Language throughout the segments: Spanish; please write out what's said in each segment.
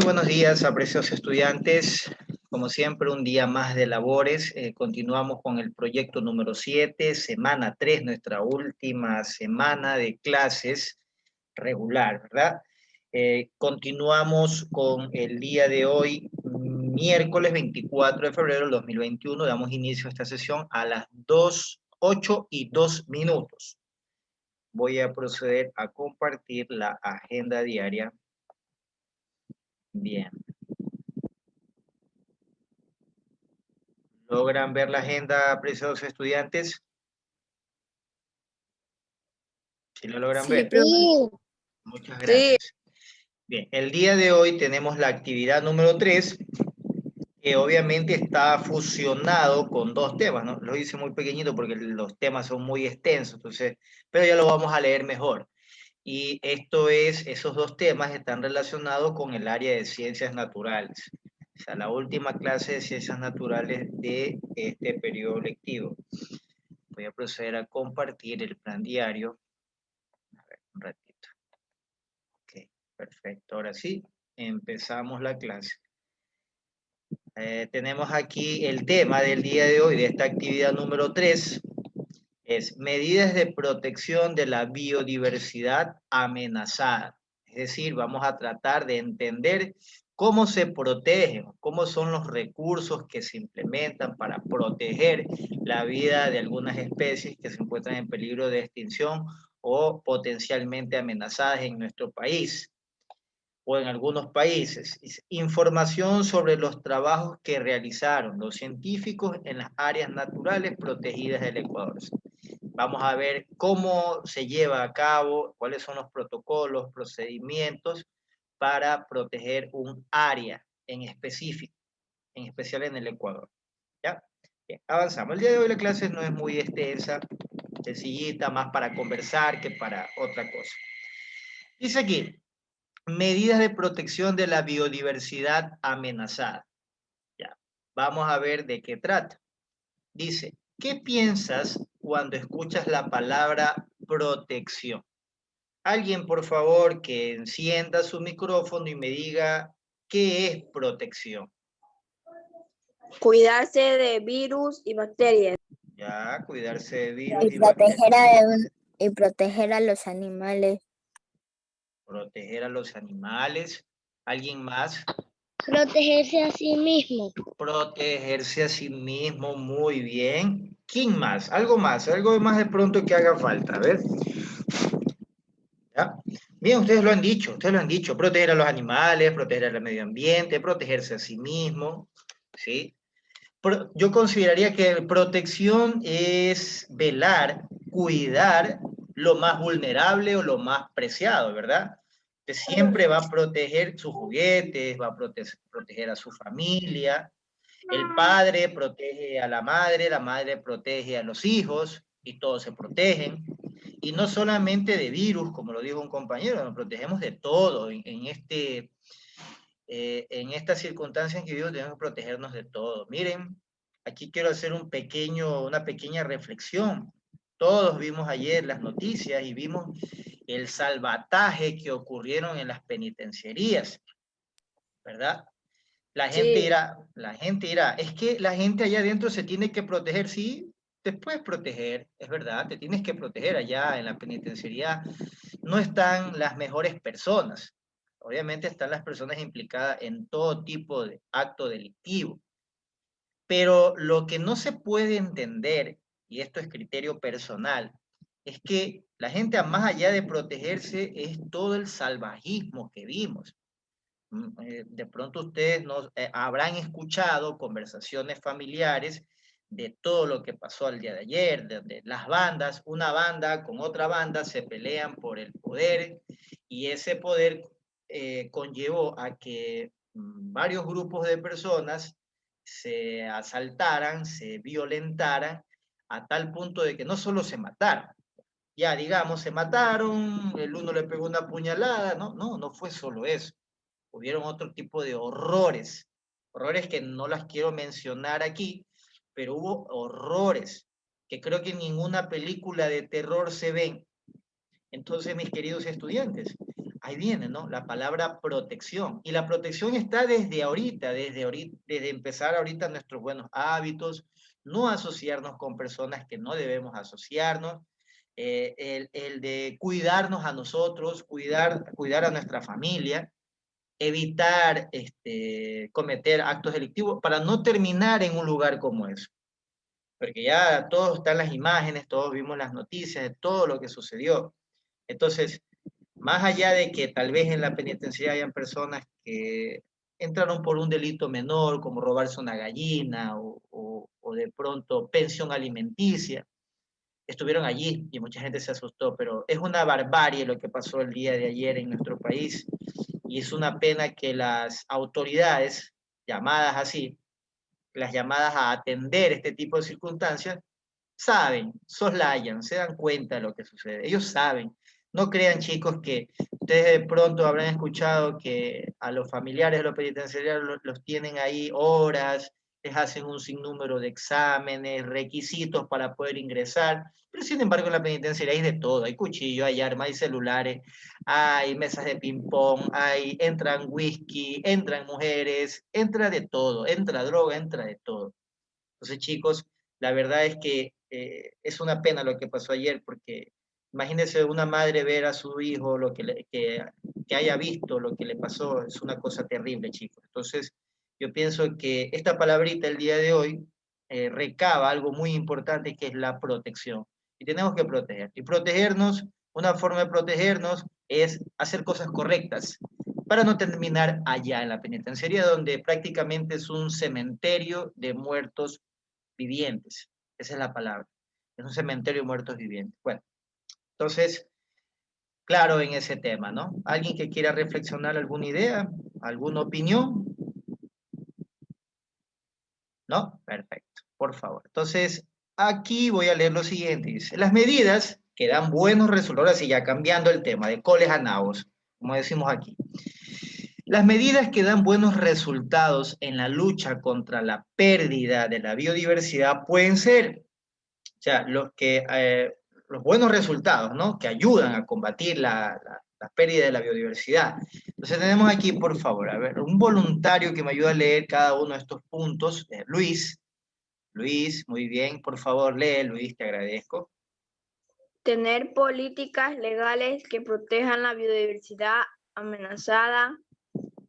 Muy buenos días, apreciados estudiantes. Como siempre, un día más de labores. Continuamos con el proyecto número 7, semana 3, nuestra última semana de clases regular, ¿verdad? Continuamos con el día de hoy, miércoles 24 de febrero del 2021. Damos inicio a esta sesión a las 8:02. Voy a proceder a compartir la agenda diaria. Bien. ¿Logran ver la agenda, apreciados estudiantes? ¿Sí la logran Sí, ver? profe. Muchas Sí. gracias. Bien, el día de hoy tenemos la actividad número 3, que obviamente está fusionado con dos temas, ¿no? Lo hice muy pequeñito porque los temas son muy extensos, entonces, pero ya lo vamos a leer mejor. Y esos dos temas están relacionados con el área de ciencias naturales. O sea, la última clase de ciencias naturales de este periodo lectivo. Voy a proceder a compartir el plan diario. A ver, un ratito. Ok, perfecto. Ahora sí, empezamos la clase. Tenemos aquí el tema del día de hoy, de esta actividad número 3, es medidas de protección de la biodiversidad amenazada. Es decir, vamos a tratar de entender cómo se protegen, cómo son los recursos que se implementan para proteger la vida de algunas especies que se encuentran en peligro de extinción o potencialmente amenazadas en nuestro país o en algunos países. Información sobre los trabajos que realizaron los científicos en las áreas naturales protegidas del Ecuador. Vamos a ver cómo se lleva a cabo, cuáles son los protocolos, procedimientos para proteger un área en específico, en especial en el Ecuador. ¿Ya? Bien, avanzamos. El día de hoy la clase no es muy extensa, sencillita, más para conversar que para otra cosa. Dice aquí, medidas de protección de la biodiversidad amenazada. Ya, vamos a ver de qué trata. Dice, ¿qué piensas cuando escuchas la palabra protección? Alguien, por favor, que encienda su micrófono y me diga qué es protección. Cuidarse de virus y bacterias. Ya, cuidarse de virus y bacterias. Y proteger a los animales. Proteger a los animales. ¿Alguien más? Protegerse a sí mismo. Protegerse a sí mismo, muy bien. ¿Quién más? Algo más de pronto que haga falta. A ver. ¿Ya? Bien, ustedes lo han dicho, proteger a los animales, proteger al medio ambiente, protegerse a sí mismo, ¿sí? Yo consideraría que protección es velar, cuidar lo más vulnerable o lo más preciado, ¿verdad? Que siempre va a proteger sus juguetes, va a proteger a su familia. El padre protege a la madre protege a los hijos y todos se protegen. Y no solamente de virus, como lo dijo un compañero, nos protegemos de todo. En estas circunstancias en que vivimos tenemos que protegernos de todo. Miren, aquí quiero hacer una pequeña reflexión. Todos vimos ayer las noticias y vimos el salvataje que ocurrieron en las penitenciarías, ¿verdad? Sí. La gente dirá, es que la gente allá adentro se tiene que proteger, sí, te puedes proteger, es verdad, te tienes que proteger allá en la penitenciaría. No están las mejores personas, obviamente están las personas implicadas en todo tipo de acto delictivo, pero lo que no se puede entender, y esto es criterio personal, es que la gente, más allá de protegerse, es todo el salvajismo que vimos. De pronto ustedes habrán escuchado conversaciones familiares de todo lo que pasó el día de ayer, de las bandas, una banda con otra banda se pelean por el poder y ese poder conllevó a que varios grupos de personas se asaltaran, se violentaran, a tal punto de que no solo se mataran, ya digamos, se mataron, el uno le pegó una puñalada, no fue solo eso. Hubieron otro tipo de horrores, horrores que no las quiero mencionar aquí, pero hubo horrores que creo que en ninguna película de terror se ven. Entonces, mis queridos estudiantes, ahí viene, ¿no? La palabra protección. Y la protección está desde ahorita, desde empezar ahorita nuestros buenos hábitos, no asociarnos con personas que no debemos asociarnos, el de cuidarnos a nosotros, cuidar a nuestra familia, evitar cometer actos delictivos para no terminar en un lugar como eso. Porque ya todos están las imágenes, todos vimos las noticias de todo lo que sucedió. Entonces, más allá de que tal vez en la penitenciaría hayan personas que entraron por un delito menor, como robarse una gallina o de pronto pensión alimenticia, estuvieron allí y mucha gente se asustó, pero es una barbarie lo que pasó el día de ayer en nuestro país y es una pena que las autoridades, llamadas así, las llamadas a atender este tipo de circunstancias, saben, soslayan, se dan cuenta de lo que sucede. Ellos saben. No crean, chicos, que ustedes de pronto habrán escuchado que a los familiares de los penitenciarios los tienen ahí horas, les hacen un sinnúmero de exámenes, requisitos para poder ingresar. Pero sin embargo, en la penitenciaria hay de todo. Hay cuchillos, hay armas, hay celulares, hay mesas de ping-pong, entran whisky, entran mujeres, entra de todo, entra droga, entra de todo. Entonces, chicos, la verdad es que es una pena lo que pasó ayer, porque imagínense una madre ver a su hijo, que haya visto lo que le pasó, es una cosa terrible, chicos. Entonces, yo pienso que esta palabrita el día de hoy recaba algo muy importante que es la protección. Y tenemos que proteger. Y protegernos, una forma de protegernos es hacer cosas correctas para no terminar allá en la penitenciaría, donde prácticamente es un cementerio de muertos vivientes. Esa es la palabra. Es un cementerio de muertos vivientes. Bueno, entonces, claro en ese tema, ¿no? ¿Alguien que quiera reflexionar alguna idea, alguna opinión? ¿No? Perfecto, por favor. Entonces, aquí voy a leer lo siguiente. Dice, las medidas que dan buenos resultados, así ya cambiando el tema, de coles a nabos, como decimos aquí. Las medidas que dan buenos resultados en la lucha contra la pérdida de la biodiversidad pueden ser, o sea, los buenos resultados, ¿no? Que ayudan a combatir la pérdida de la biodiversidad. Entonces tenemos aquí, por favor, a ver, un voluntario que me ayuda a leer cada uno de estos puntos, Luis. Luis, muy bien, por favor, lee, Luis, te agradezco. Tener políticas legales que protejan la biodiversidad amenazada,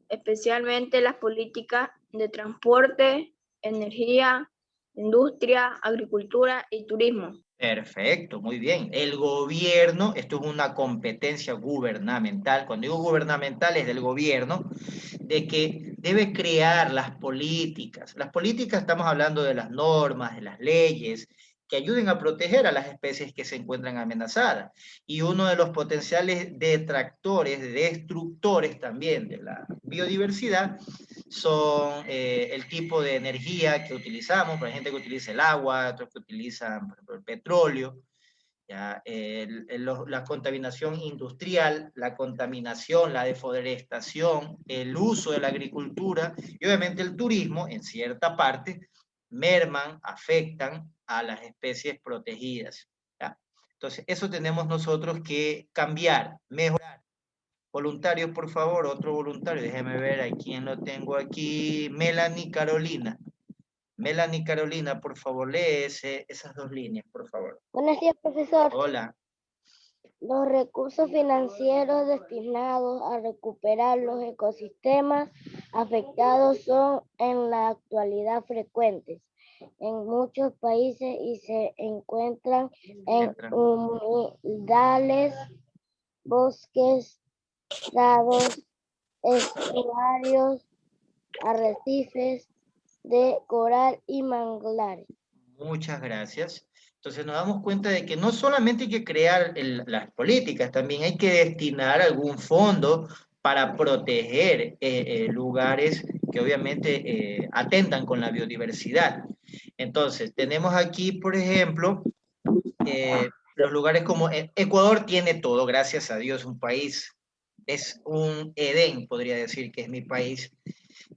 especialmente las políticas de transporte, energía, industria, agricultura y turismo. Perfecto, muy bien. El gobierno, esto es una competencia gubernamental, cuando digo gubernamental es del gobierno, de que debe crear las políticas. Las políticas, estamos hablando de las normas, de las leyes, que ayuden a proteger a las especies que se encuentran amenazadas. Y uno de los potenciales detractores, destructores también de la biodiversidad, son el tipo de energía que utilizamos, por gente que utiliza el agua, otros que utilizan, por ejemplo, el petróleo, ¿ya? La contaminación industrial, la contaminación, la deforestación, el uso de la agricultura y obviamente el turismo, en cierta parte, merman, afectan a las especies protegidas, ¿ya? Entonces, eso tenemos nosotros que cambiar, mejorar. Voluntarios, por favor, otro voluntario, déjeme ver a quién lo tengo aquí. Melanie Carolina. Melanie Carolina, por favor, lee esas dos líneas, por favor. Buenos días, profesor. Hola. Los recursos financieros destinados a recuperar los ecosistemas afectados son en la actualidad frecuentes en muchos países y se encuentran en humedales, bosques, prados, estuarios, arrecifes de coral y manglares. Muchas gracias. Entonces nos damos cuenta de que no solamente hay que crear las políticas, también hay que destinar algún fondo para proteger lugares que obviamente atentan con la biodiversidad. Entonces, tenemos aquí, por ejemplo, los lugares como Ecuador tiene todo, gracias a Dios, un país, es un Edén, podría decir que es mi país,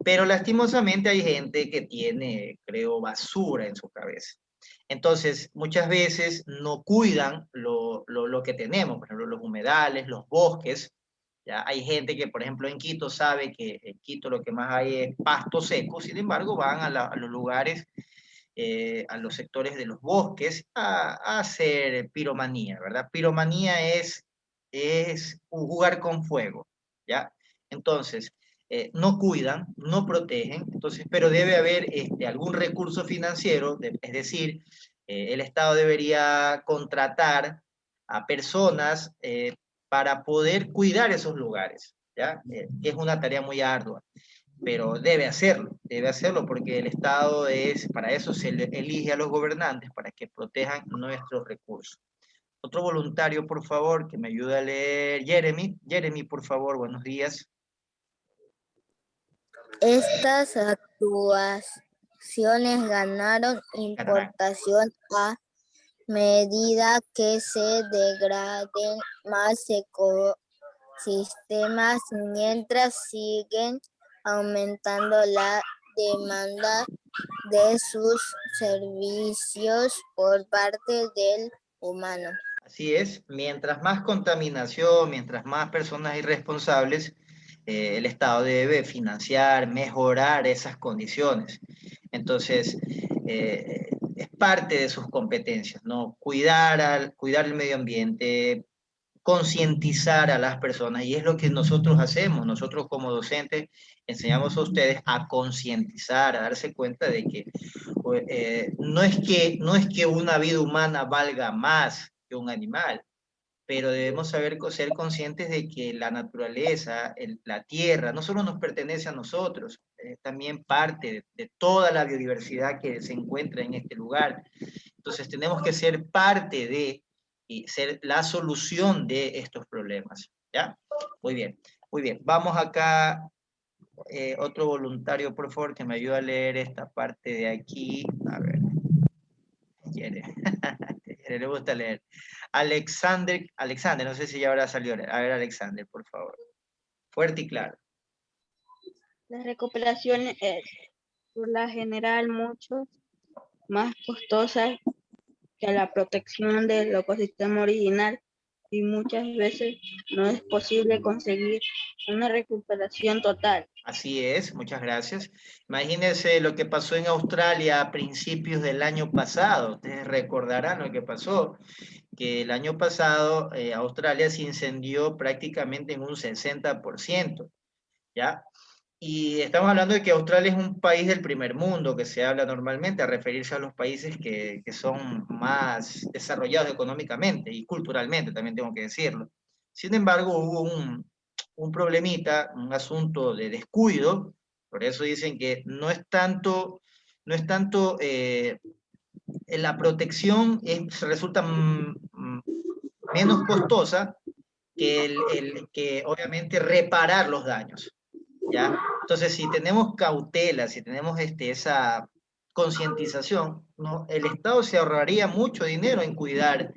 pero lastimosamente hay gente que tiene, creo, basura en su cabeza. Entonces, muchas veces no cuidan lo que tenemos, por ejemplo, los humedales, los bosques, Ya hay gente que, por ejemplo, en Quito sabe que en Quito lo que más hay es pasto seco, sin embargo, van a los lugares, a los sectores de los bosques a hacer piromanía, ¿verdad? Piromanía es jugar con fuego, ¿ya? Entonces, no cuidan, no protegen, entonces, pero debe haber algún recurso financiero, es decir, el Estado debería contratar a personas para poder cuidar esos lugares, ¿ya? Que es una tarea muy ardua, pero debe hacerlo porque el Estado es, para eso se elige a los gobernantes, para que protejan nuestros recursos. Otro voluntario, por favor, que me ayude a leer. Jeremy. Jeremy, por favor, buenos días. Estas actuaciones ganaron Ganarán. importación a medida que se degraden más ecosistemas, mientras siguen aumentando la demanda de sus servicios por parte del humano. Así es, mientras más contaminación, mientras más personas irresponsables, el Estado debe financiar, mejorar esas condiciones. Entonces, es parte de sus competencias, ¿no? Cuidar el medio ambiente, concientizar a las personas, y es lo que nosotros hacemos. Nosotros como docentes enseñamos a ustedes a concientizar, a darse cuenta de que no es que una vida humana valga más que un animal, pero debemos ser conscientes de que la naturaleza, la tierra, no solo nos pertenece a nosotros, es también parte de toda la biodiversidad que se encuentra en este lugar. Entonces tenemos que ser parte de y ser la solución de estos problemas. ¿Ya? Muy bien, muy bien. Vamos acá, otro voluntario, por favor, que me ayude a leer esta parte de aquí. A ver, quiere. Le gusta leer. Alexander, no sé si ya habrá salido. A ver, Alexander, por favor. Fuerte y claro. La recuperación es, por la general, mucho más costosa que la protección del ecosistema original y muchas veces no es posible conseguir una recuperación total. Así es, muchas gracias. Imagínense lo que pasó en Australia a principios del año pasado. Ustedes recordarán lo que pasó, que el año pasado Australia se incendió prácticamente en un 60%, ¿ya? Y estamos hablando de que Australia es un país del primer mundo, que se habla normalmente a referirse a los países que son más desarrollados económicamente y culturalmente, también tengo que decirlo. Sin embargo, hubo un problemita, un asunto de descuido, por eso dicen que no es tanto la protección resulta menos costosa que obviamente reparar los daños. ¿Ya? Entonces, si tenemos cautela, si tenemos esa concientización, ¿no? El Estado se ahorraría mucho dinero en cuidar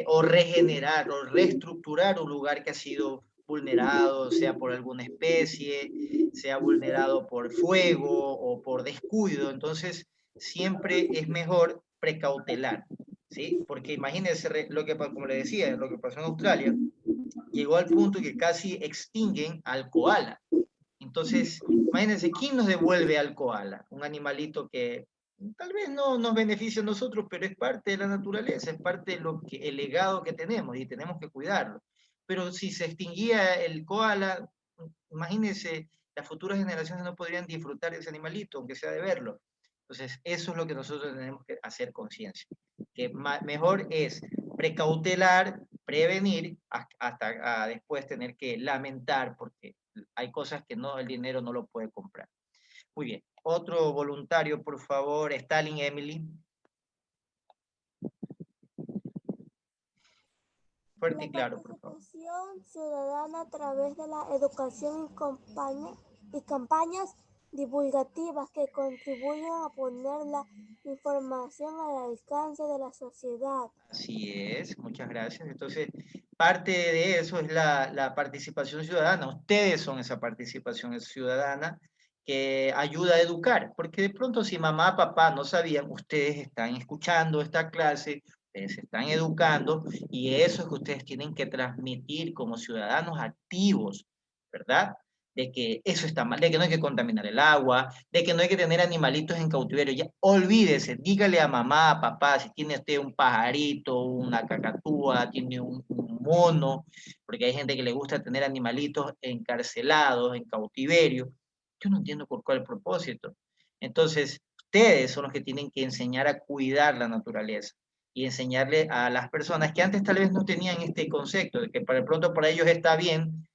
o regenerar o reestructurar un lugar que ha sido vulnerado, sea por alguna especie, sea vulnerado por fuego o por descuido. Entonces, siempre es mejor precautelar, ¿sí? Porque imagínense como le decía, lo que pasó en Australia, llegó al punto que casi extinguen al koala. Entonces, imagínense, ¿quién nos devuelve al koala? Un animalito que tal vez no nos beneficia a nosotros, pero es parte de la naturaleza, es parte de el legado que tenemos y tenemos que cuidarlo. Pero si se extinguía el koala, imagínense, las futuras generaciones no podrían disfrutar de ese animalito, aunque sea de verlo. Entonces, eso es lo que nosotros tenemos que hacer conciencia. Que mejor es precautelar, prevenir, hasta después tener que lamentar, porque hay cosas que el dinero no lo puede comprar. Muy bien. Otro voluntario, por favor. Stalin Emily. Fuerte y claro, por favor. La participación ciudadana a través de la educación y campañas divulgativas que contribuyen a poner la información al alcance de la sociedad. Así es, muchas gracias. Entonces, parte de eso es la participación ciudadana. Ustedes son esa participación ciudadana que ayuda a educar, porque de pronto si mamá, papá no sabían, ustedes están escuchando esta clase, Ustedes se están educando y eso es que ustedes tienen que transmitir como ciudadanos activos, ¿verdad? De que eso está mal, de que no hay que contaminar el agua, de que no hay que tener animalitos en cautiverio. Ya, olvídese, dígale a mamá, a papá, si tiene usted un pajarito, una cacatúa, tiene un mono, porque hay gente que le gusta tener animalitos encarcelados, en cautiverio. Yo no entiendo por cuál propósito. Entonces, ustedes son los que tienen que enseñar a cuidar la naturaleza y enseñarle a las personas que antes tal vez no tenían este concepto, de que para pronto para ellos está bien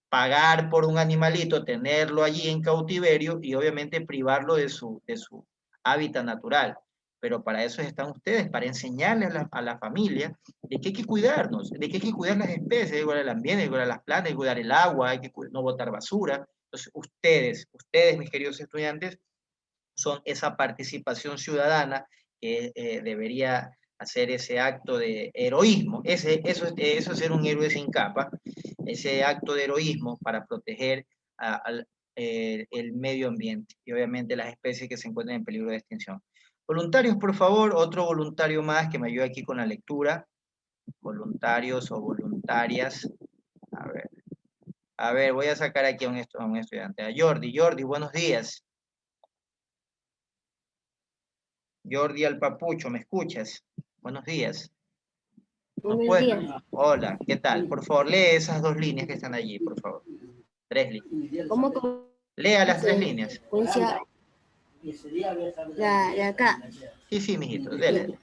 pagar por un animalito, tenerlo allí en cautiverio y obviamente privarlo de su hábitat natural. Pero para eso están ustedes, para enseñarles a la familia de que hay que cuidarnos, de que hay que cuidar las especies, hay que cuidar el ambiente, hay que cuidar las plantas, hay que cuidar el agua, hay que no botar basura. Entonces, ustedes, mis queridos estudiantes, son esa participación ciudadana que debería hacer ese acto de heroísmo. Eso es ser un héroe sin capa, ese acto de heroísmo para proteger el medio ambiente y obviamente las especies que se encuentran en peligro de extinción. Voluntarios, por favor, otro voluntario más que me ayude aquí con la lectura. Voluntarios o voluntarias. A ver, voy a sacar aquí a un estudiante. A Jordi. Jordi, buenos días. Jordi al Papucho, ¿me escuchas? Buenos días. Buenos días. Hola, ¿qué tal? Por favor, lee esas 2 líneas que están allí, por favor. 3 líneas. ¿Cómo Lea las 3 líneas. La de acá? Sí, mijito, dele.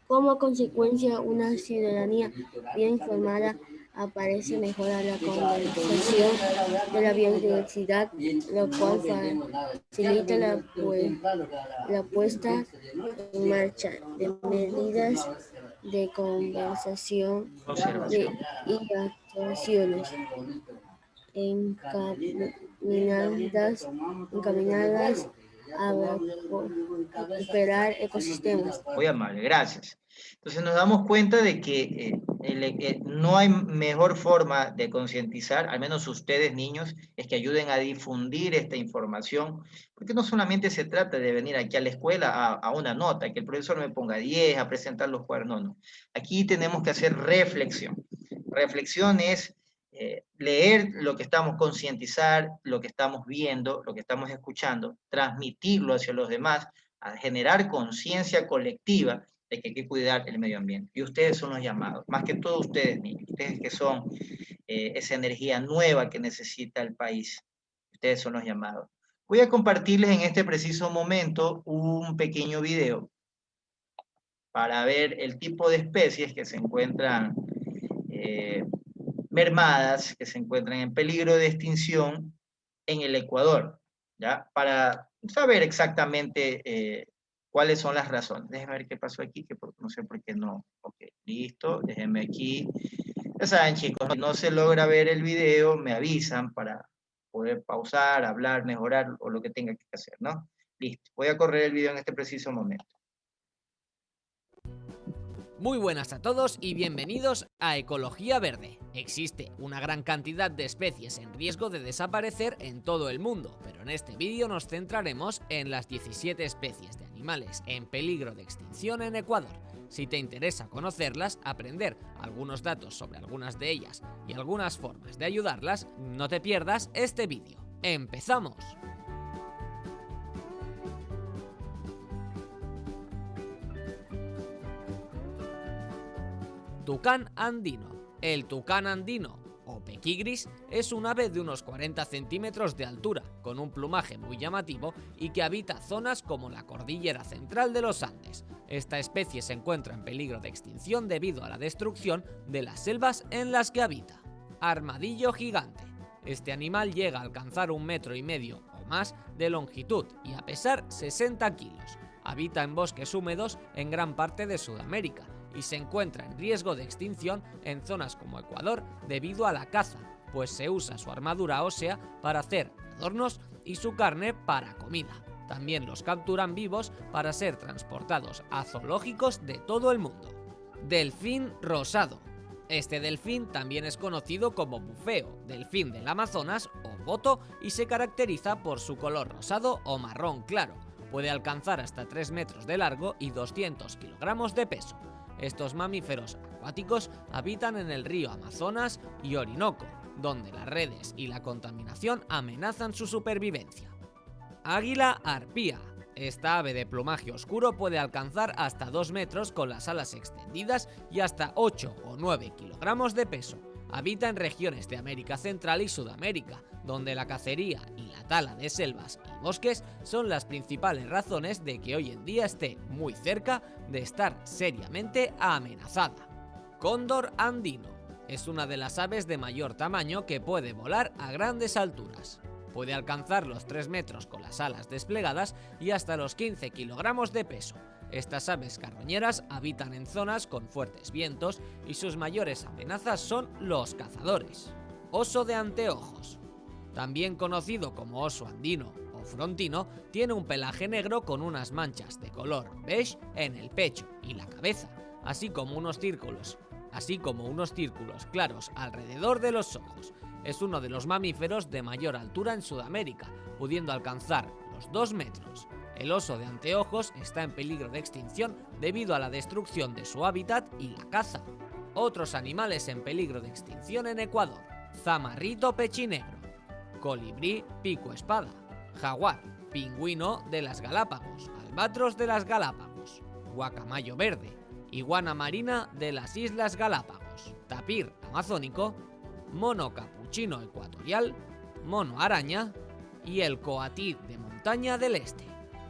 Como consecuencia, una ciudadanía bien informada aparece mejora la conservación de la biodiversidad, lo cual facilita la puesta en marcha de medidas de conservación y actuaciones encaminadas a recuperar ecosistemas. Muy amable, gracias. Entonces nos damos cuenta de que no hay mejor forma de concientizar, al menos ustedes niños, es que ayuden a difundir esta información, porque no solamente se trata de venir aquí a la escuela a una nota, que el profesor me ponga 10, a presentar los cuadernos, no. Aquí tenemos que hacer reflexión. Reflexión es leer lo que estamos, concientizar lo que estamos viendo, lo que estamos escuchando, transmitirlo hacia los demás, a generar conciencia colectiva de que hay que cuidar el medio ambiente. Y ustedes son los llamados, más que todo ustedes niños, ustedes que son esa energía nueva que necesita el país. Ustedes son los llamados. Voy a compartirles en este preciso momento un pequeño video para ver el tipo de especies que se encuentran mermadas, que se encuentran en peligro de extinción en el Ecuador, ¿ya? Para saber exactamente cuáles son las razones. Déjenme ver qué pasó aquí, que no sé por qué no. Ok, listo, déjenme aquí. Ya saben, chicos, si no se logra ver el video, me avisan para poder pausar, hablar, mejorar o lo que tenga que hacer, ¿no? Listo, voy a correr el video en este preciso momento. Muy buenas a todos y bienvenidos a Ecología Verde. Existe una gran cantidad de especies en riesgo de desaparecer en todo el mundo, pero en este vídeo nos centraremos en las 17 especies de animales en peligro de extinción en Ecuador. Si te interesa conocerlas, aprender algunos datos sobre algunas de ellas y algunas formas de ayudarlas, no te pierdas este vídeo. ¡Empezamos! Tucán andino. El tucán andino, o pequigris, es un ave de unos 40 centímetros de altura, con un plumaje muy llamativo y que habita zonas como la cordillera central de los Andes. Esta especie se encuentra en peligro de extinción debido a la destrucción de las selvas en las que habita. Armadillo gigante. Este animal llega a alcanzar 1,5 metros o más de longitud y a pesar 60 kilos. Habita en bosques húmedos en gran parte de Sudamérica y se encuentra en riesgo de extinción en zonas como Ecuador debido a la caza, pues se usa su armadura ósea para hacer adornos y su carne para comida. También los capturan vivos para ser transportados a zoológicos de todo el mundo. Delfín rosado. Este delfín también es conocido como bufeo, delfín del Amazonas o boto y se caracteriza por su color rosado o marrón claro, Puede alcanzar hasta 3 metros de largo y 200 kilogramos de peso. Estos mamíferos acuáticos habitan en el río Amazonas y Orinoco, donde las redes y la contaminación amenazan su supervivencia. Águila arpía. Esta ave de plumaje oscuro puede alcanzar hasta 2 metros con las alas extendidas y hasta 8 o 9 kilogramos de peso. Habita en regiones de América Central y Sudamérica, donde la cacería y la tala de selvas y bosques son las principales razones de que hoy en día esté muy cerca de estar seriamente amenazada. Cóndor andino. Es una de las aves de mayor tamaño que puede volar a grandes alturas. Puede alcanzar los 3 metros con las alas desplegadas y hasta los 15 kilogramos de peso. Estas aves carroñeras habitan en zonas con fuertes vientos y sus mayores amenazas son los cazadores. Oso de anteojos. También conocido como oso andino o frontino, tiene un pelaje negro con unas manchas de color beige en el pecho y la cabeza, así como unos círculos claros alrededor de los ojos. Es uno de los mamíferos de mayor altura en Sudamérica, pudiendo alcanzar los 2 metros. El oso de anteojos está en peligro de extinción debido a la destrucción de su hábitat y la caza. Otros animales en peligro de extinción en Ecuador: zamarrito pechinegro, colibrí pico espada, jaguar, pingüino de las Galápagos, albatros de las Galápagos, guacamayo verde, iguana marina de las Islas Galápagos, tapir amazónico, mono capuchino ecuatorial, mono araña y el coatí de montaña del este.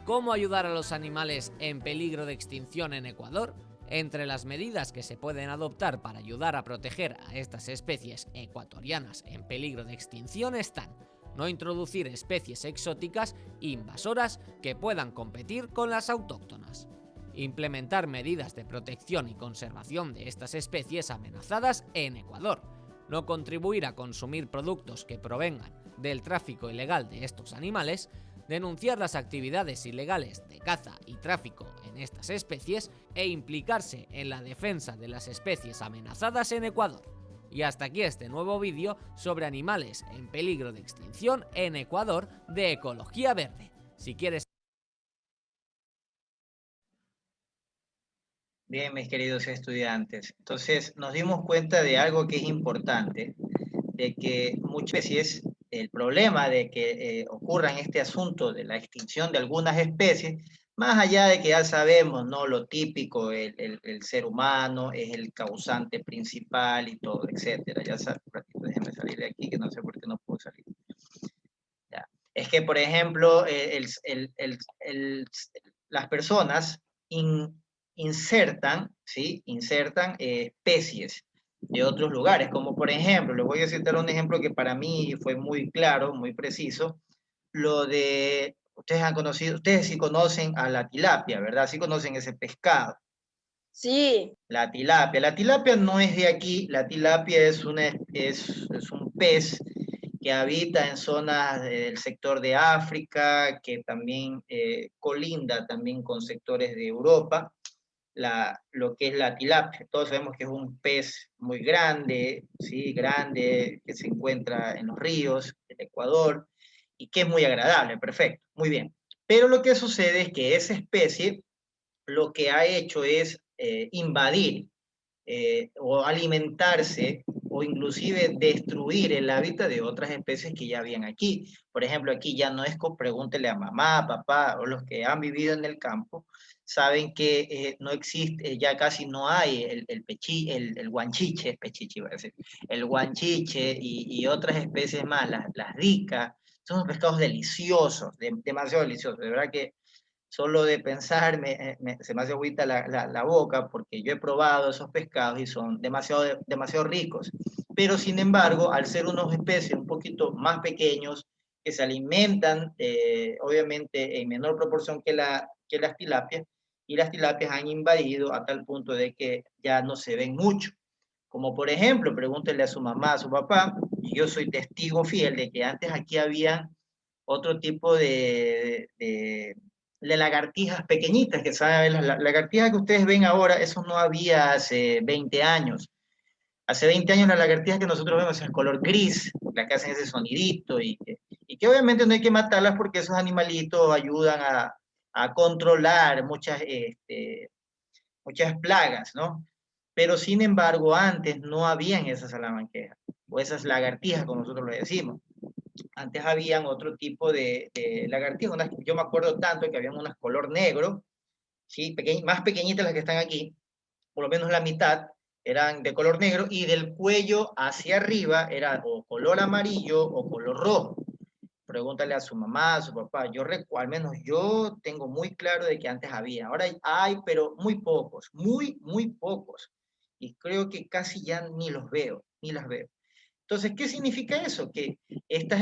¿Cómo ayudar a los animales en peligro de extinción en Ecuador? Entre las medidas que se pueden adoptar para ayudar a proteger a estas especies ecuatorianas en peligro de extinción están: no introducir especies exóticas invasoras que puedan competir con las autóctonas, implementar medidas de protección y conservación de estas especies amenazadas en Ecuador, no contribuir a consumir productos que provengan del tráfico ilegal de estos animales, denunciar las actividades ilegales de caza y tráfico en estas especies e implicarse en la defensa de las especies amenazadas en Ecuador. Y hasta aquí este nuevo vídeo sobre animales en peligro de extinción en Ecuador de Ecología Verde. Si quieres... Bien, mis queridos estudiantes, entonces nos dimos cuenta de algo que es importante, de que muchas veces el problema de que ocurra en este asunto de la extinción de algunas especies, más allá de que ya sabemos, ¿no?, lo típico, el ser humano es el causante principal y todo, etcétera. Ya sabes, déjenme salir de aquí, que no sé por qué no puedo salir. Ya. Es que, por ejemplo, las personas insertan especies de otros lugares, como por ejemplo, les voy a citar un ejemplo que para mí fue muy claro, muy preciso, lo de, ustedes sí conocen a la tilapia, ¿verdad? Sí conocen ese pescado. Sí. La tilapia no es de aquí, la tilapia es un pez que habita en zonas del sector de África, que también colinda también con sectores de Europa. Lo que es la tilapia. Todos sabemos que es un pez muy grande, ¿sí? Grande, que se encuentra en los ríos del Ecuador y que es muy agradable, perfecto, muy bien. Pero lo que sucede es que esa especie lo que ha hecho es invadir o alimentarse o inclusive destruir el hábitat de otras especies que ya habían aquí. Por ejemplo, aquí ya no es, pregúntele a mamá, papá o los que han vivido en el campo, saben que no existe, ya casi no hay el guanchiche, iba a decir, el guanchiche y otras especies más, las ricas, son unos pescados deliciosos, demasiado deliciosos, de verdad que solo de pensar se me hace agüita la boca, porque yo he probado esos pescados y son demasiado ricos. Pero sin embargo, al ser unas especies un poquito más pequeños, que se alimentan obviamente en menor proporción que las tilapias, y las tilapias han invadido a tal punto de que ya no se ven mucho. Como por ejemplo, pregúntenle a su mamá, a su papá, y yo soy testigo fiel de que antes aquí había otro tipo de lagartijas pequeñitas, que saben, las lagartijas que ustedes ven ahora, eso no había hace 20 años. Hace 20 años las lagartijas que nosotros vemos es color gris, las que hacen ese sonidito, y que obviamente no hay que matarlas porque esos animalitos ayudan a controlar muchas plagas, ¿no? Pero sin embargo, antes no habían esas salamanquejas, o esas lagartijas, como nosotros le decimos. Antes habían otro tipo de lagartijas, yo me acuerdo tanto que habían unas color negro, ¿sí? Más pequeñitas las que están aquí, por lo menos la mitad, eran de color negro, y del cuello hacia arriba era o color amarillo o color rojo. Pregúntale a su mamá, a su papá. Al menos yo tengo muy claro de que antes había. Ahora hay, pero muy pocos, muy pocos. Y creo que casi ya ni los veo, ni las veo. Entonces, ¿qué significa eso? Que estas,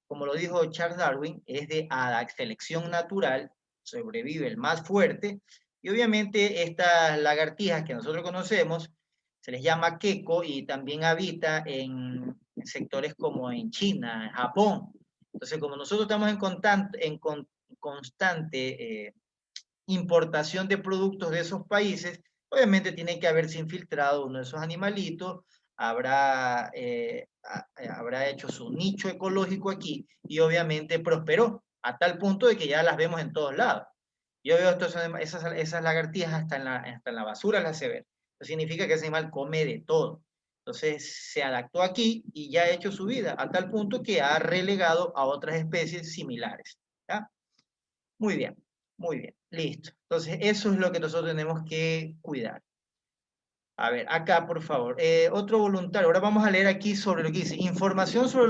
como lo dijo Charles Darwin, es de selección natural, sobrevive el más fuerte, y obviamente estas lagartijas que nosotros conocemos, se les llama gecko y también habita en sectores como en China, en Japón. Entonces, como nosotros estamos en constante importación de productos de esos países, obviamente tiene que haberse infiltrado uno de esos animalitos, habrá hecho su nicho ecológico aquí y obviamente prosperó a tal punto de que ya las vemos en todos lados. Yo veo esas lagartijas hasta en la basura las se ven. Eso significa que ese animal come de todo. Entonces se adaptó aquí y ya ha hecho su vida a tal punto que ha relegado a otras especies similares. ¿Ya? Muy bien, listo. Entonces eso es lo que nosotros tenemos que cuidar. A ver, acá por favor. Otro voluntario. Ahora vamos a leer aquí sobre lo que dice. Información sobre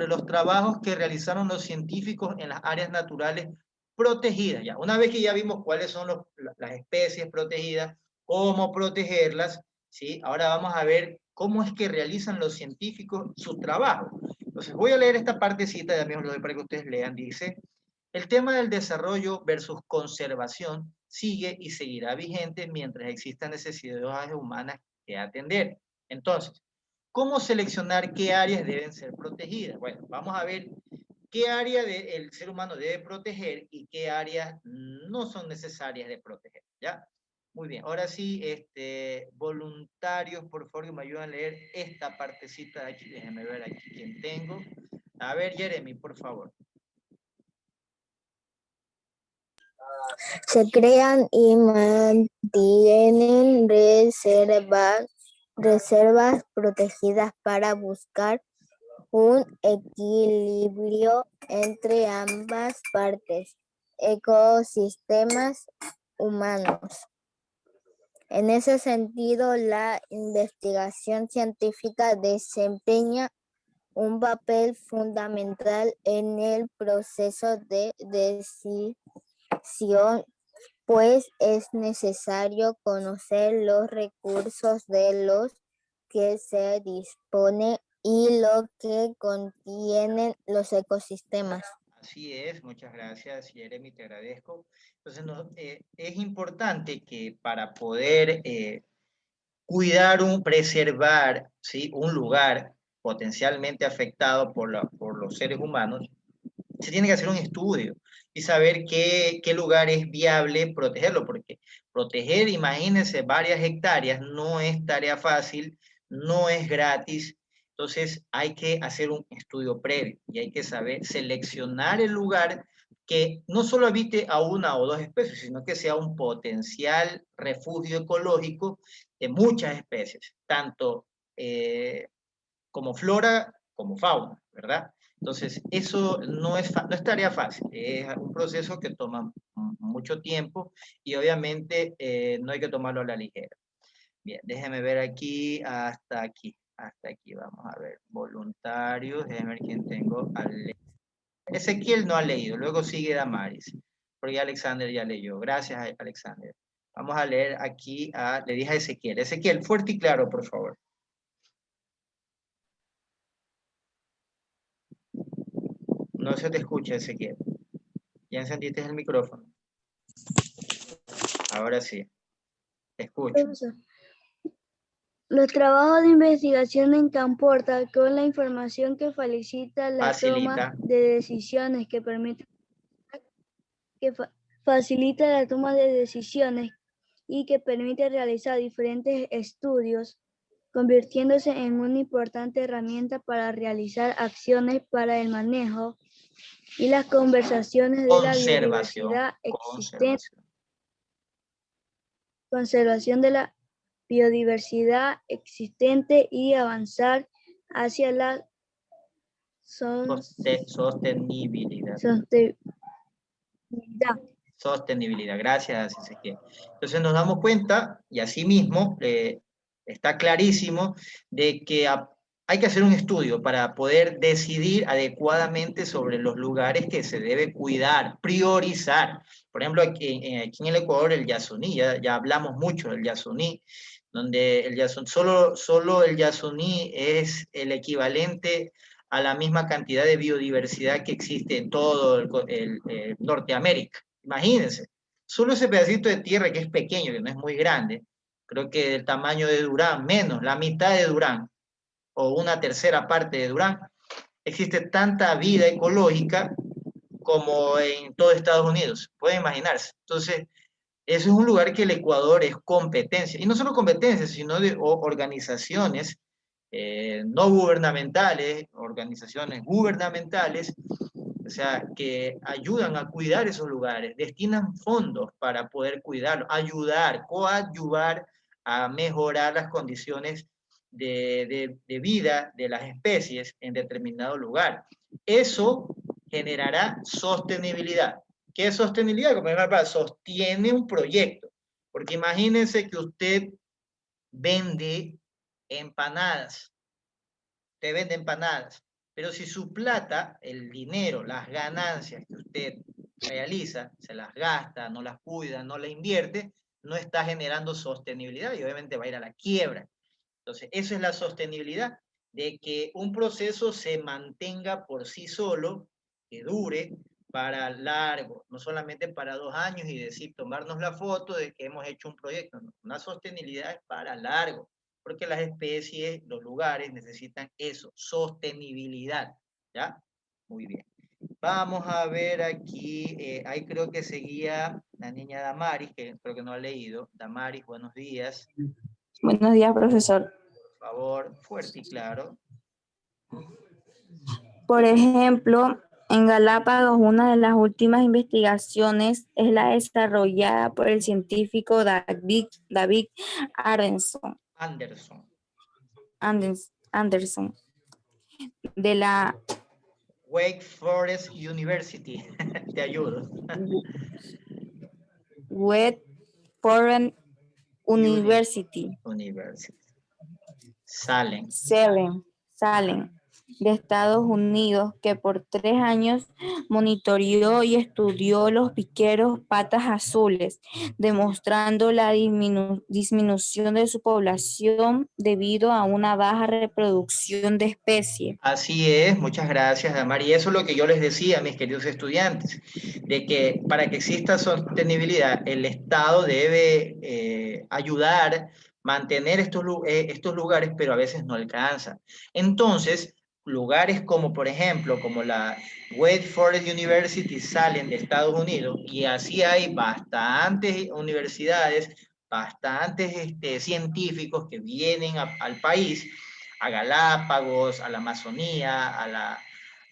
los trabajos que realizaron los científicos en las áreas naturales protegidas. Ya, una vez que ya vimos cuáles son las especies protegidas, cómo protegerlas, ¿sí? Ahora vamos a ver cómo es que realizan los científicos su trabajo. Entonces voy a leer esta partecita, ya mismo lo doy para que ustedes lean. Dice, el tema del desarrollo versus conservación sigue y seguirá vigente mientras existan necesidades humanas que atender. Entonces, ¿cómo seleccionar qué áreas deben ser protegidas? Bueno, vamos a ver qué área el ser humano debe proteger y qué áreas no son necesarias de proteger, ¿ya? Muy bien, ahora sí, voluntarios, por favor, que me ayuden a leer esta partecita de aquí. Déjenme ver aquí quién tengo. A ver, Jeremy, por favor. Se crean y mantienen reservas protegidas para buscar un equilibrio entre ambas partes, ecosistemas humanos. En ese sentido, la investigación científica desempeña un papel fundamental en el proceso de decisión, pues es necesario conocer los recursos de los que se dispone y lo que contienen los ecosistemas. Así es, muchas gracias, Jeremy, te agradezco. Entonces, es importante que para poder preservar, ¿sí?, un lugar potencialmente afectado por los seres humanos, se tiene que hacer un estudio y saber qué lugar es viable protegerlo, porque proteger, imagínense, varias hectáreas no es tarea fácil, no es gratis. Entonces hay que hacer un estudio previo y hay que saber seleccionar el lugar que no solo habite a una o dos especies, sino que sea un potencial refugio ecológico de muchas especies, tanto como flora como fauna, ¿verdad? Entonces, eso no es tarea fácil, es un proceso que toma mucho tiempo y obviamente no hay que tomarlo a la ligera. Bien, déjenme ver hasta aquí, vamos a ver, voluntarios, déjenme ver quién tengo. Ezequiel no ha leído, luego sigue Damaris, porque Alexander ya leyó. Gracias, Alexander. Vamos a leer aquí, le dije a Ezequiel. Ezequiel, fuerte y claro, por favor. No se te escucha, Ezequiel. Ya encendiste el micrófono. Ahora sí. Te escucho. Profesor, los trabajos de investigación en Camporta con la información que facilita la toma de decisiones facilita la toma de decisiones y que permite realizar diferentes estudios, convirtiéndose en una importante herramienta para realizar acciones para el manejo y las conservaciones de la biodiversidad existente. Conservación de la biodiversidad existente y avanzar hacia la sostenibilidad. Sostenibilidad, gracias Ezequiel. Entonces nos damos cuenta, y asimismo está clarísimo, de que hay que hacer un estudio para poder decidir adecuadamente sobre los lugares que se debe cuidar, priorizar. Por ejemplo, aquí en el Ecuador, el Yasuní, ya hablamos mucho del Yasuní, donde el Yasuní, solo el Yasuní es el equivalente a la misma cantidad de biodiversidad que existe en todo el Norteamérica. Imagínense, solo ese pedacito de tierra que es pequeño, que no es muy grande, creo que del tamaño de Durán, menos, la mitad de Durán, o una tercera parte de Durán, existe tanta vida ecológica como en todo Estados Unidos, pueden imaginarse. Entonces, eso es un lugar que el Ecuador es competencia, y no solo competencia, sino de organizaciones no gubernamentales, organizaciones gubernamentales, o sea, que ayudan a cuidar esos lugares, destinan fondos para poder cuidarlos, ayudar, coadyuvar a mejorar las condiciones de vida de las especies en determinado lugar. Eso generará sostenibilidad. ¿Qué es sostenibilidad? Como sostiene un proyecto, porque imagínense que usted vende empanadas, pero si su plata, el dinero, las ganancias que usted realiza, se las gasta, no las cuida, no las invierte, no está generando sostenibilidad y obviamente va a ir a la quiebra. Entonces, eso es la sostenibilidad, de que un proceso se mantenga por sí solo, que dure para largo, no solamente para 2 años y decir, tomarnos la foto de que hemos hecho un proyecto. No, una sostenibilidad es para largo, porque las especies, los lugares necesitan eso, sostenibilidad, ¿ya? Muy bien. Vamos a ver aquí, ahí creo que seguía la niña Damaris, que creo que no ha leído. Damaris, buenos días. Buenos días, profesor. Por favor, fuerte y claro. Por ejemplo, en Galápagos, una de las últimas investigaciones es la desarrollada por el científico David Anderson de la Wake Forest University. Te ayudo. Wake Forest University. Salem, de Estados Unidos, que por 3 años monitoreó y estudió los piqueros patas azules, demostrando la disminución de su población debido a una baja reproducción de especies. Así es, muchas gracias, Damari. Y eso es lo que yo les decía a mis queridos estudiantes, de que para que exista sostenibilidad, el Estado debe ayudar, mantener estos lugares, pero a veces no alcanza. Entonces, lugares como, por ejemplo, como la Wake Forest University salen de Estados Unidos, y así hay bastantes universidades, bastantes científicos que vienen al país, a Galápagos, a la Amazonía,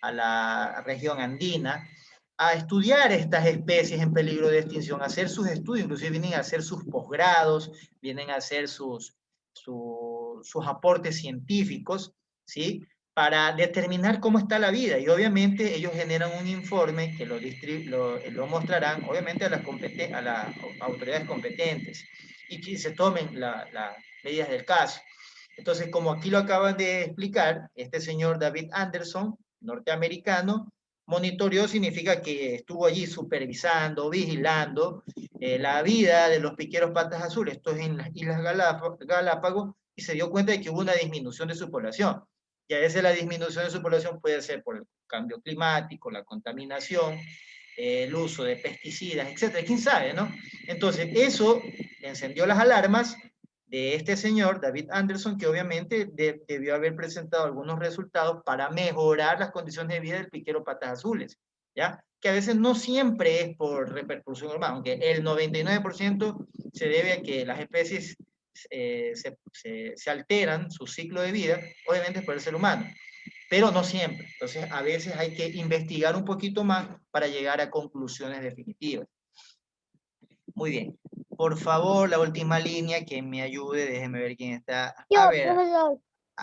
a la región andina, a estudiar estas especies en peligro de extinción, a hacer sus estudios, inclusive vienen a hacer sus posgrados, vienen a hacer sus aportes científicos, ¿sí?, para determinar cómo está la vida, y obviamente ellos generan un informe que lo mostrarán, obviamente, a las autoridades competentes, y que se tomen las medidas del caso. Entonces, como aquí lo acaban de explicar, este señor David Anderson, norteamericano, monitoreó, significa que estuvo allí supervisando, vigilando la vida de los piqueros patas azules, esto es en las Islas Galápagos, y se dio cuenta de que hubo una disminución de su población. Y a veces la disminución de su población puede ser por el cambio climático, la contaminación, el uso de pesticidas, etcétera. ¿Quién sabe, no? Entonces, eso encendió las alarmas de este señor, David Anderson, que obviamente debió haber presentado algunos resultados para mejorar las condiciones de vida del piquero patas azules, ¿ya? Que a veces no siempre es por repercusión urbana, aunque el 99% se debe a que las especies se alteran, su ciclo de vida, obviamente es por el ser humano. pero no siempre. Entonces, a veces hay que investigar un poquito más para llegar a conclusiones definitivas. Muy bien. Por favor, la última línea, que me ayude, déjeme ver quién está. A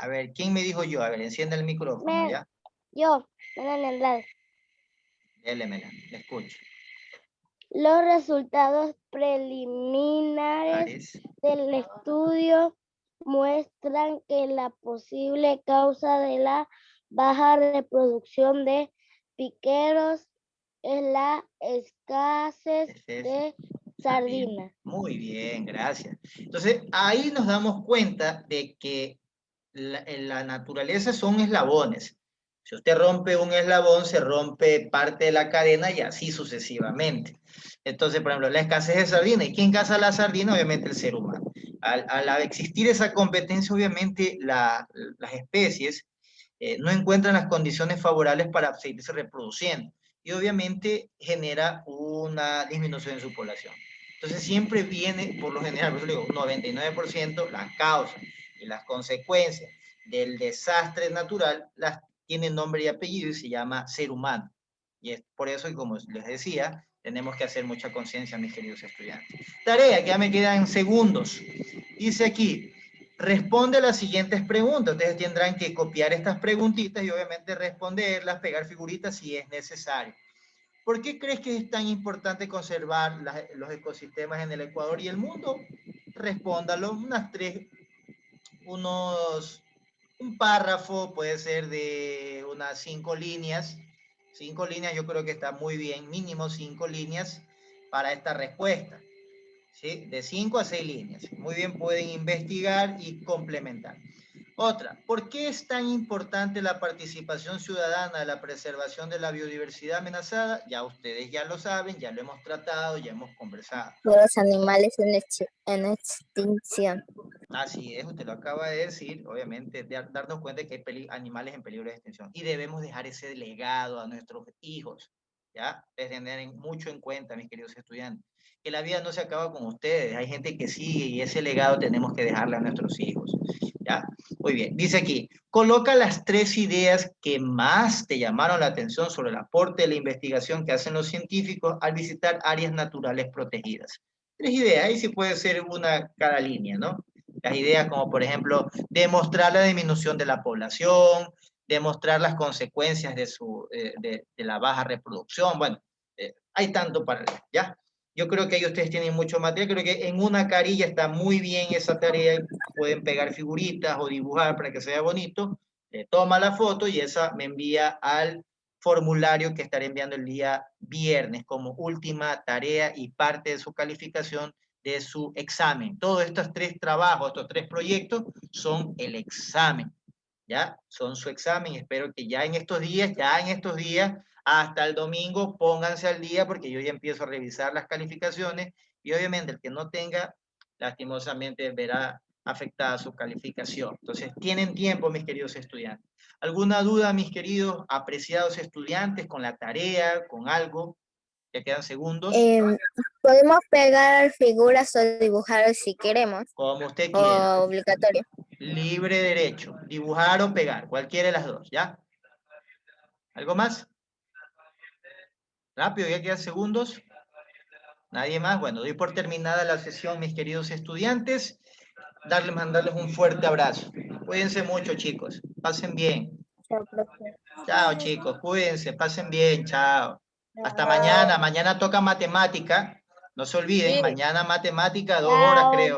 ver, ¿quién me dijo yo? A ver, encienda el micrófono, ¿ya? Yo, Andrade. Délemela, le escucho. Los resultados preliminares del estudio muestran que la posible causa de la baja reproducción de piqueros es la escasez de sardinas. Muy bien, gracias. Entonces, ahí nos damos cuenta de que en la naturaleza son eslabones. Si usted rompe un eslabón, se rompe parte de la cadena y así sucesivamente. Entonces, por ejemplo, la escasez de sardina. ¿Y quién caza la sardina? Obviamente el ser humano. Al existir esa competencia, obviamente las especies no encuentran las condiciones favorables para seguirse reproduciendo. Y obviamente genera una disminución en su población. Entonces siempre viene, por lo general, por eso digo, un 99%, las causas y las consecuencias del desastre natural las tiene nombre y apellido y se llama ser humano. Y es por eso, y como les decía, tenemos que hacer mucha conciencia, mis queridos estudiantes. Tarea, que ya me quedan segundos. Dice aquí, responde las siguientes preguntas. Ustedes tendrán que copiar estas preguntitas y obviamente responderlas, pegar figuritas si es necesario. ¿Por qué crees que es tan importante conservar los ecosistemas en el Ecuador y el mundo? Respóndalo, un párrafo, puede ser de unas 5 líneas. 5 líneas yo creo que está muy bien, mínimo 5 líneas para esta respuesta. ¿Sí? De 5 a 6 líneas. Muy bien, pueden investigar y complementar. Otra, ¿por qué es tan importante la participación ciudadana de la preservación de la biodiversidad amenazada? Ya ustedes ya lo saben, ya lo hemos tratado, ya hemos conversado. Los animales en extinción. Así es, usted lo acaba de decir, obviamente, darnos cuenta de que hay animales en peligro de extinción. Y debemos dejar ese legado a nuestros hijos, ¿ya? Es tener mucho en cuenta, mis queridos estudiantes, que la vida no se acaba con ustedes, hay gente que sigue y ese legado tenemos que dejarle a nuestros hijos, ¿ya? Muy bien, dice aquí, coloca las 3 ideas que más te llamaron la atención sobre el aporte de la investigación que hacen los científicos al visitar áreas naturales protegidas. 3 ideas, ahí sí puede ser una cada línea, ¿no? Las ideas como, por ejemplo, demostrar la disminución de la población, demostrar las consecuencias de la baja reproducción. Bueno, hay tanto para leer, ¿ya? Yo creo que ahí ustedes tienen mucho material. Creo que en una carilla está muy bien esa tarea. Pueden pegar figuritas o dibujar para que sea bonito. Toma la foto y esa me envía al formulario que estaré enviando el día viernes como última tarea y parte de su calificación de su examen. Todos estos 3 trabajos, estos 3 proyectos son el examen, ¿ya? Son su examen. Espero que ya en estos días, hasta el domingo, pónganse al día porque yo ya empiezo a revisar las calificaciones y obviamente el que no tenga, lastimosamente verá afectada su calificación. Entonces, tienen tiempo, mis queridos estudiantes. ¿Alguna duda, mis queridos apreciados estudiantes, con la tarea, con algo? Ya quedan segundos. Podemos pegar figuras o dibujar si queremos. Como usted quiera. O obligatorio. Libre derecho. Dibujar o pegar. Cualquiera de las dos, ¿ya? ¿Algo más? Rápido, ya quedan segundos. ¿Nadie más? Bueno, doy por terminada la sesión, mis queridos estudiantes. Mandarles un fuerte abrazo. Cuídense mucho, chicos. Pasen bien. Chao, profe. Chao, chicos. Cuídense. Pasen bien. Chao. Hasta mañana. Mañana toca matemática. No se olviden, mañana matemática, 2 horas creo.